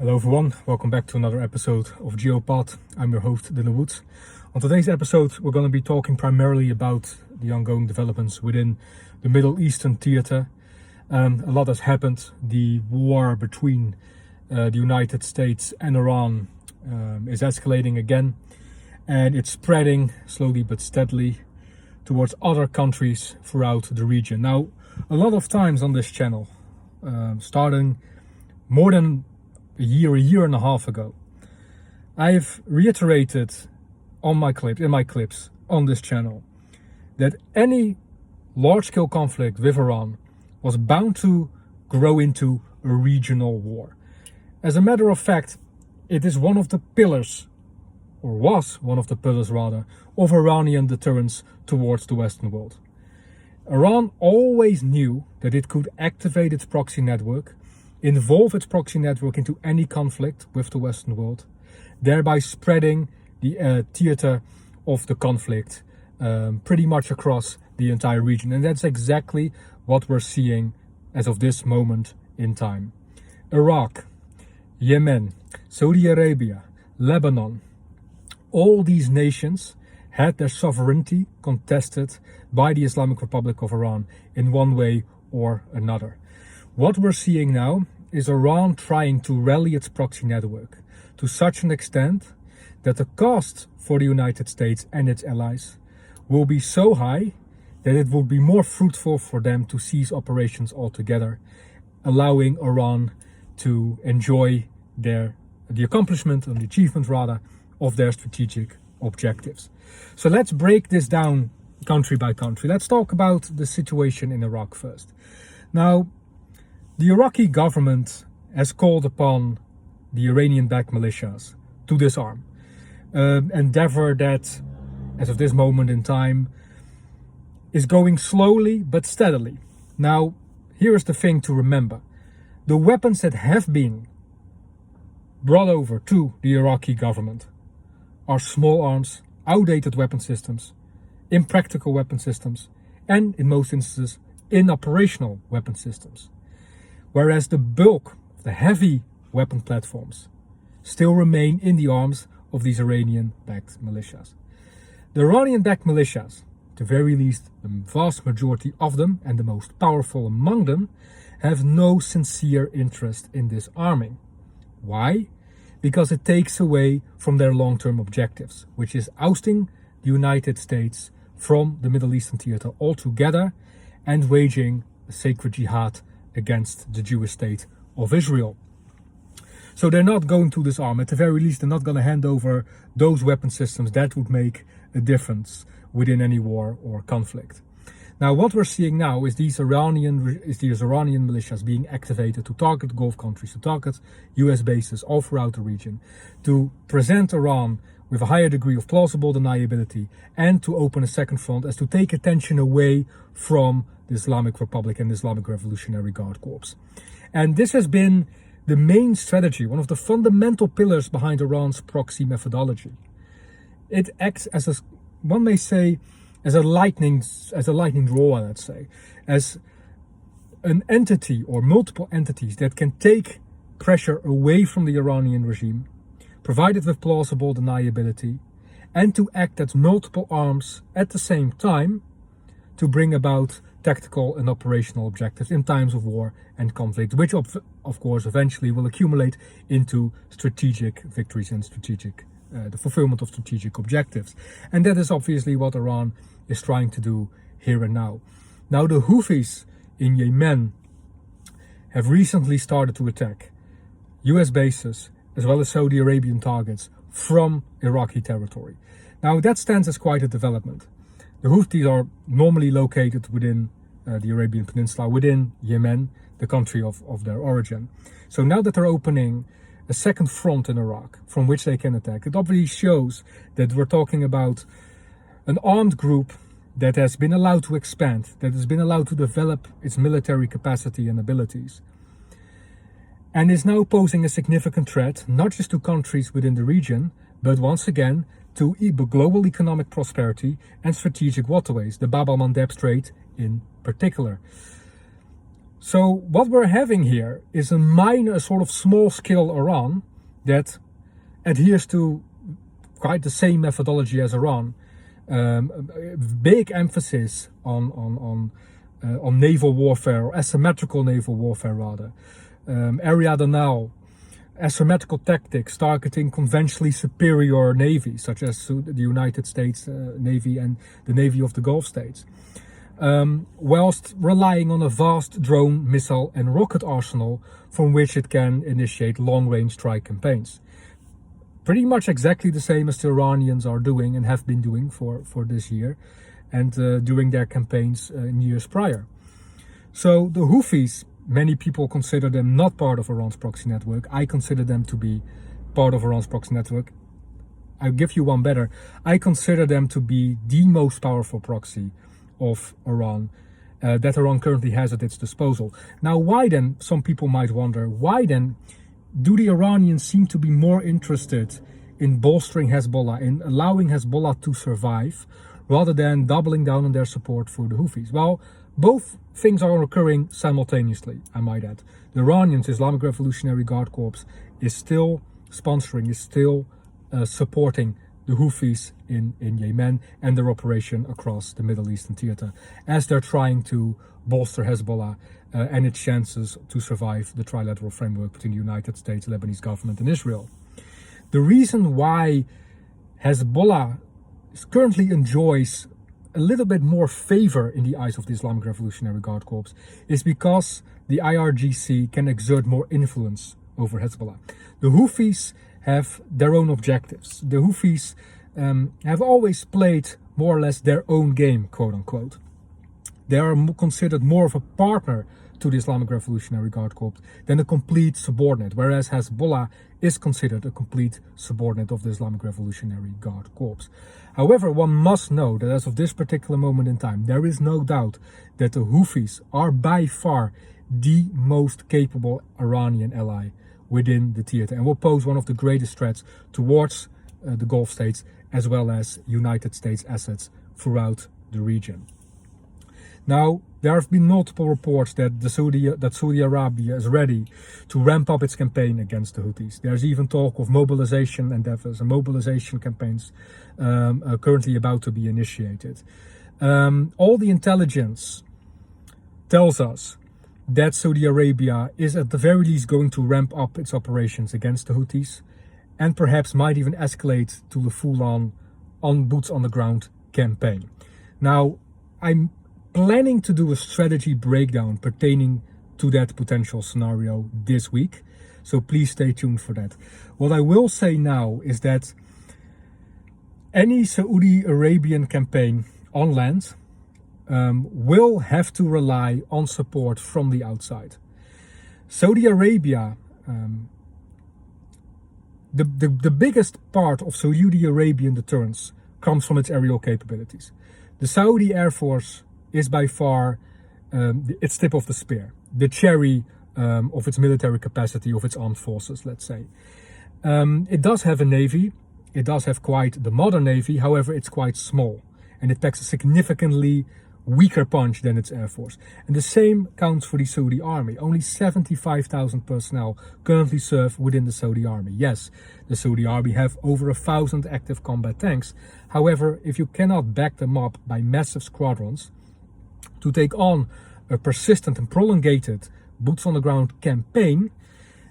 Hello everyone, welcome back to another episode of GeoPod. I'm your host Dylan Woods. On today's episode we're going to be talking primarily about the ongoing developments within the Middle Eastern theater. A lot has happened. The war between the United States and Iran is escalating again, and it's spreading slowly but steadily towards other countries throughout the region. Now, a lot of times on this channel, starting more than a year and a half ago, I've reiterated in my clips on this channel that any large-scale conflict with Iran was bound to grow into a regional war. As a matter of fact, it is one of the pillars, or was one of the pillars rather, of Iranian deterrence towards the Western world. Iran always knew that it could activate its proxy network, involve its proxy network into any conflict with the Western world, thereby spreading the theater of the conflict pretty much across the entire region. And that's exactly what we're seeing as of this moment in time. Iraq, Yemen, Saudi Arabia, Lebanon, all these nations had their sovereignty contested by the Islamic Republic of Iran in one way or another. What we're seeing now is Iran trying to rally its proxy network to such an extent that the cost for the United States and its allies will be so high that it will be more fruitful for them to cease operations altogether, allowing Iran to enjoy the accomplishment and the achievement rather of their strategic objectives. So let's break this down country by country. Let's talk about the situation in Iraq first. Now, the Iraqi government has called upon the Iranian-backed militias to disarm, an endeavor that, as of this moment in time, is going slowly but steadily. Now, here is the thing to remember. The weapons that have been brought over to the Iraqi government are small arms, outdated weapon systems, impractical weapon systems, and in most instances, inoperational weapon systems. Whereas the bulk of the heavy weapon platforms still remain in the arms of these Iranian-backed militias. The Iranian-backed militias, at the very least the vast majority of them and the most powerful among them, have no sincere interest in disarming. Why? Because it takes away from their long-term objectives, which is ousting the United States from the Middle Eastern theater altogether and waging a sacred jihad against the Jewish state of Israel. So they're not going to disarm. At the very least, they're not going to hand over those weapon systems that would make a difference within any war or conflict. Now, what we're seeing now is these Iranian militias being activated to target Gulf countries, to target US bases all throughout the region, to present Iran with a higher degree of plausible deniability, and to open a second front as to take attention away from the Islamic Republic and the Islamic Revolutionary Guard Corps. And this has been the main strategy, one of the fundamental pillars behind Iran's proxy methodology. It acts as a, one may say, as a lightning drawer, let's say, as an entity or multiple entities that can take pressure away from the Iranian regime, provided with plausible deniability, and to act as multiple arms at the same time to bring about tactical and operational objectives in times of war and conflict, which of course eventually will accumulate into strategic victories and the fulfillment of strategic objectives. And that is obviously what Iran is trying to do here and now. Now, the Houthis in Yemen have recently started to attack US bases as well as Saudi Arabian targets from Iraqi territory. Now, that stands as quite a development. The Houthis are normally located within the Arabian Peninsula, within Yemen, the country of their origin. So now that they're opening a second front in Iraq from which they can attack, it obviously shows that we're talking about an armed group that has been allowed to expand, that has been allowed to develop its military capacity and abilities, and is now posing a significant threat, not just to countries within the region, but once again to global economic prosperity and strategic waterways, the Bab el-Mandeb Strait in particular. So what we're having here is a sort of small-scale Iran that adheres to quite the same methodology as Iran. Big emphasis on naval warfare, or asymmetrical naval warfare rather. Area Danal, asymmetrical tactics targeting conventionally superior navies, such as the United States Navy and the Navy of the Gulf states. Whilst relying on a vast drone, missile and rocket arsenal from which it can initiate long-range strike campaigns. Pretty much exactly the same as the Iranians are doing and have been doing for this year and during their campaigns in years prior. So the Houthis, many people consider them not part of Iran's proxy network. I consider them to be part of Iran's proxy network. I'll give you one better. I consider them to be the most powerful proxy of Iran that Iran currently has at its disposal. Now, why then, some people might wonder, why then do the Iranians seem to be more interested in bolstering Hezbollah, in allowing Hezbollah to survive, rather than doubling down on their support for the Houthis? Well, both things are occurring simultaneously, I might add. The Iranians, Islamic Revolutionary Guard Corps, is still sponsoring, is still supporting the Houthis in Yemen and their operation across the Middle Eastern theater, as they're trying to bolster Hezbollah and its chances to survive the trilateral framework between the United States, Lebanese government and Israel. The reason why Hezbollah currently enjoys a little bit more favor in the eyes of the Islamic Revolutionary Guard Corps is because the IRGC can exert more influence over Hezbollah. The Houthis have their own objectives. The Houthis have always played more or less their own game, quote unquote. They are considered more of a partner to the Islamic Revolutionary Guard Corps than a complete subordinate, whereas Hezbollah is considered a complete subordinate of the Islamic Revolutionary Guard Corps. However, one must know that as of this particular moment in time, there is no doubt that the Houthis are by far the most capable Iranian ally within the theater and will pose one of the greatest threats towards the Gulf states as well as United States assets throughout the region. Now, there have been multiple reports that Saudi Arabia is ready to ramp up its campaign against the Houthis. There's even talk of mobilization endeavors and mobilization campaigns currently about to be initiated. All the intelligence tells us that Saudi Arabia is at the very least going to ramp up its operations against the Houthis and perhaps might even escalate to a full-on boots on the ground campaign. Now, I'm planning to do a strategy breakdown pertaining to that potential scenario this week, so please stay tuned for that. What I will say now is that any Saudi Arabian campaign on land will have to rely on support from the outside. Saudi Arabia, the biggest part of Saudi Arabian deterrence comes from its aerial capabilities. The Saudi Air Force is by far its tip of the spear, the cherry of its military capacity, of its armed forces, let's say. It does have a navy, it does have quite the modern navy, however it's quite small and it packs a significantly weaker punch than its air force. And the same counts for the Saudi army. Only 75,000 personnel currently serve within the Saudi army. Yes, the Saudi army have over 1,000 active combat tanks. However, if you cannot back them up by massive squadrons to take on a persistent and prolongated boots on the ground campaign,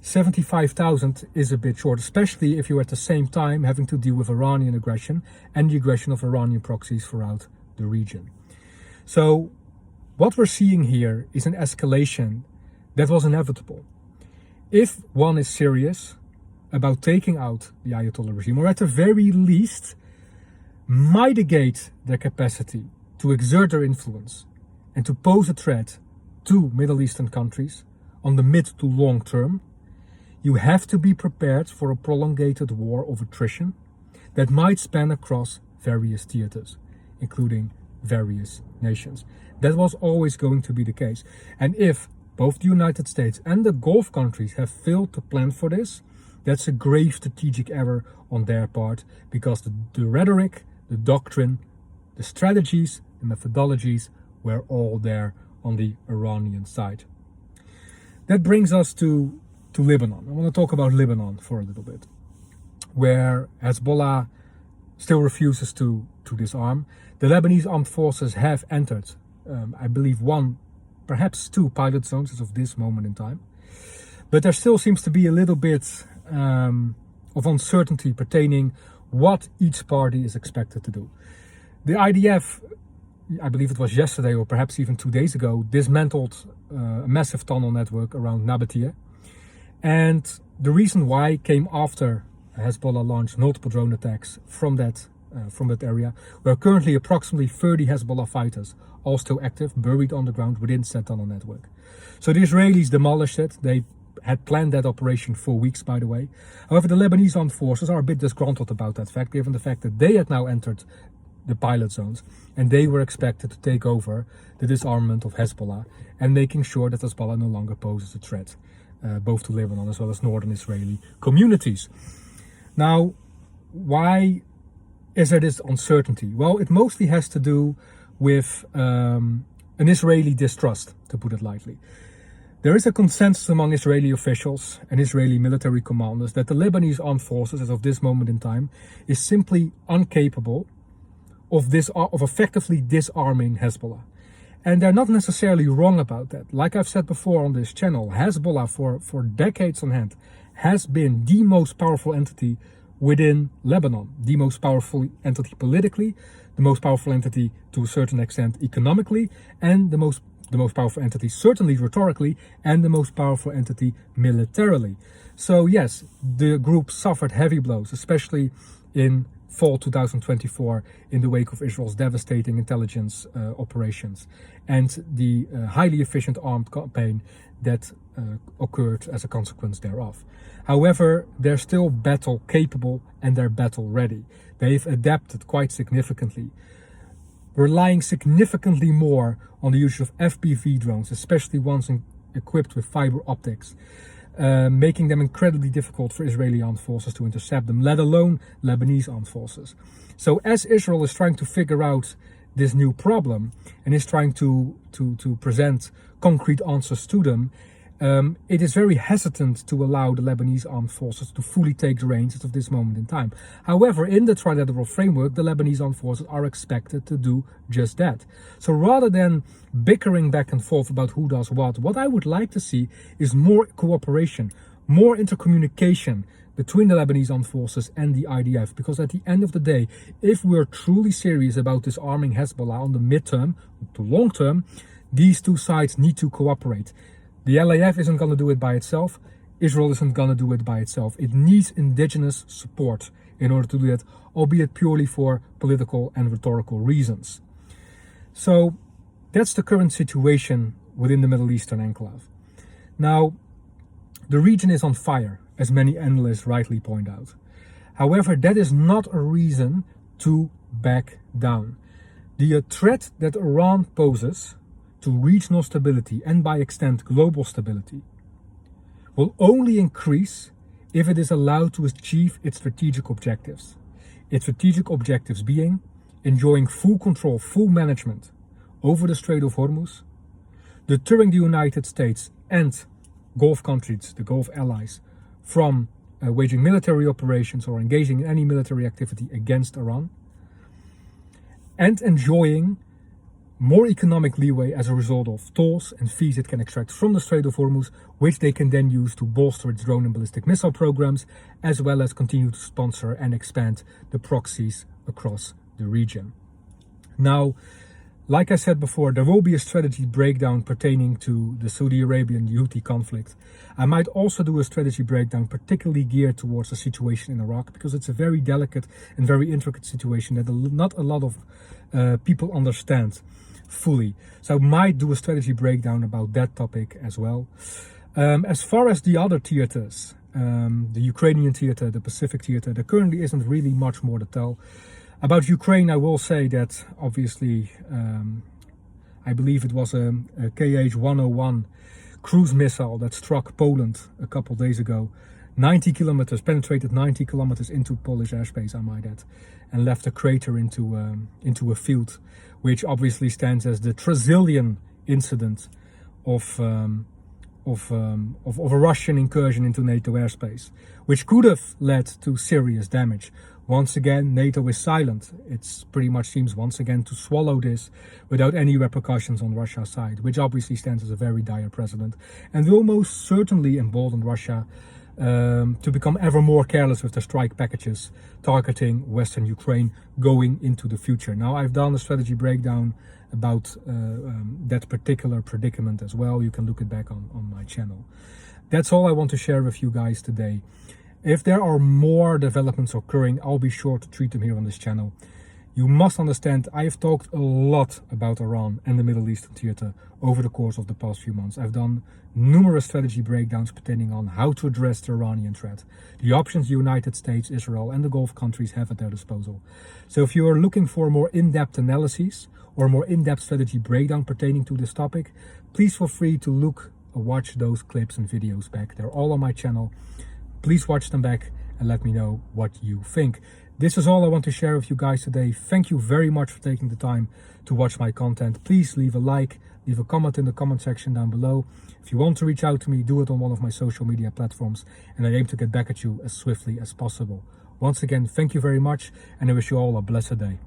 75,000 is a bit short, especially if you're at the same time having to deal with Iranian aggression and the aggression of Iranian proxies throughout the region. So what we're seeing here is an escalation that was inevitable. If one is serious about taking out the Ayatollah regime, or at the very least mitigate their capacity to exert their influence and to pose a threat to Middle Eastern countries on the mid to long term, you have to be prepared for a prolongated war of attrition that might span across various theaters, including various nations. That was always going to be the case. And if both the United States and the Gulf countries have failed to plan for this, that's a grave strategic error on their part, because the rhetoric, the doctrine, the strategies, the methodologies were all there on the Iranian side. that brings us to Lebanon. I want to talk about Lebanon for a little bit, where Hezbollah still refuses to disarm. The Lebanese armed forces have entered, I believe, one, perhaps two pilot zones as of this moment in time. But there still seems to be a little bit of uncertainty pertaining what each party is expected to do. The IDF, I believe it was yesterday or perhaps even 2 days ago, dismantled a massive tunnel network around Nabatea. And the reason why came after Hezbollah launched multiple drone attacks from that area, where currently approximately 30 Hezbollah fighters are still active, buried underground within said tunnel network. So the Israelis demolished it. They had planned that operation for weeks, by the way. However, the Lebanese armed forces are a bit disgruntled about that fact, given the fact that they had now entered the pilot zones and they were expected to take over the disarmament of Hezbollah and making sure that Hezbollah no longer poses a threat, both to Lebanon as well as northern Israeli communities. Now, why is there this uncertainty? Well, it mostly has to do with an Israeli distrust, to put it lightly. There is a consensus among Israeli officials and Israeli military commanders that the Lebanese armed forces, as of this moment in time, is simply incapable of effectively disarming Hezbollah. And they're not necessarily wrong about that. Like I've said before on this channel, Hezbollah for decades on hand has been the most powerful entity within Lebanon, the most powerful entity politically, the most powerful entity to a certain extent economically, and the most powerful entity certainly rhetorically, and the most powerful entity militarily. So yes, the group suffered heavy blows, especially in fall 2024 in the wake of Israel's devastating intelligence operations and the highly efficient armed campaign that occurred as a consequence thereof. However, they're still battle capable and they're battle ready. They've adapted quite significantly, relying significantly more on the use of FPV drones, especially ones equipped with fiber optics, making them incredibly difficult for Israeli armed forces to intercept them, let alone Lebanese armed forces. So as Israel is trying to figure out this new problem and is trying to present concrete answers to them, it is very hesitant to allow the Lebanese armed forces to fully take the reins at this moment in time. However, in the trilateral framework, the Lebanese armed forces are expected to do just that. So rather than bickering back and forth about who does what I would like to see is more cooperation, more intercommunication between the Lebanese armed forces and the IDF. Because at the end of the day, if we're truly serious about disarming Hezbollah on the midterm to long term, these two sides need to cooperate. The LAF isn't going to do it by itself. Israel isn't going to do it by itself. It needs indigenous support in order to do that, albeit purely for political and rhetorical reasons. So that's the current situation within the Middle Eastern enclave. Now, the region is on fire, as many analysts rightly point out. However, that is not a reason to back down. The threat that Iran poses to regional stability and by extent global stability will only increase if it is allowed to achieve its strategic objectives. Its strategic objectives being enjoying full control, full management over the Strait of Hormuz, deterring the United States and Gulf countries, the Gulf allies, from waging military operations or engaging in any military activity against Iran, and enjoying more economic leeway as a result of tolls and fees it can extract from the Strait of Hormuz, which they can then use to bolster its drone and ballistic missile programs, as well as continue to sponsor and expand the proxies across the region. Now, like I said before, there will be a strategy breakdown pertaining to the Saudi Arabian Houthi conflict. I might also do a strategy breakdown particularly geared towards the situation in Iraq, because it's a very delicate and very intricate situation that not a lot of people understand fully. So I might do a strategy breakdown about that topic as well. As far as the other theaters, the Ukrainian theater, the Pacific theater, there currently isn't really much more to tell. About Ukraine, I will say that obviously, I believe it was a KH-101 cruise missile that struck Poland a couple days ago. 90 kilometers, penetrated 90 kilometers into Polish airspace, I might add, and left a crater into a field, which obviously stands as the trazillion incident of of a Russian incursion into NATO airspace, which could have led to serious damage. Once again, NATO is silent. It pretty much seems once again to swallow this without any repercussions on Russia's side, which obviously stands as a very dire precedent and will most certainly embolden Russia to become ever more careless with their strike packages targeting Western Ukraine going into the future. Now, I've done a strategy breakdown about that particular predicament as well. You can look it back on my channel. That's all I want to share with you guys today. If there are more developments occurring, I'll be sure to treat them here on this channel. You must understand, I have talked a lot about Iran and the Middle Eastern theater over the course of the past few months. I've done numerous strategy breakdowns pertaining on how to address the Iranian threat, the options the United States, Israel and the Gulf countries have at their disposal. So if you are looking for more in-depth analyses or more in-depth strategy breakdown pertaining to this topic, please feel free to look or watch those clips and videos back. They're all on my channel. Please watch them back and let me know what you think. This is all I want to share with you guys today. Thank you very much for taking the time to watch my content. Please leave a like, leave a comment in the comment section down below. If you want to reach out to me, do it on one of my social media platforms, and I aim to get back at you as swiftly as possible. Once again, thank you very much, and I wish you all a blessed day.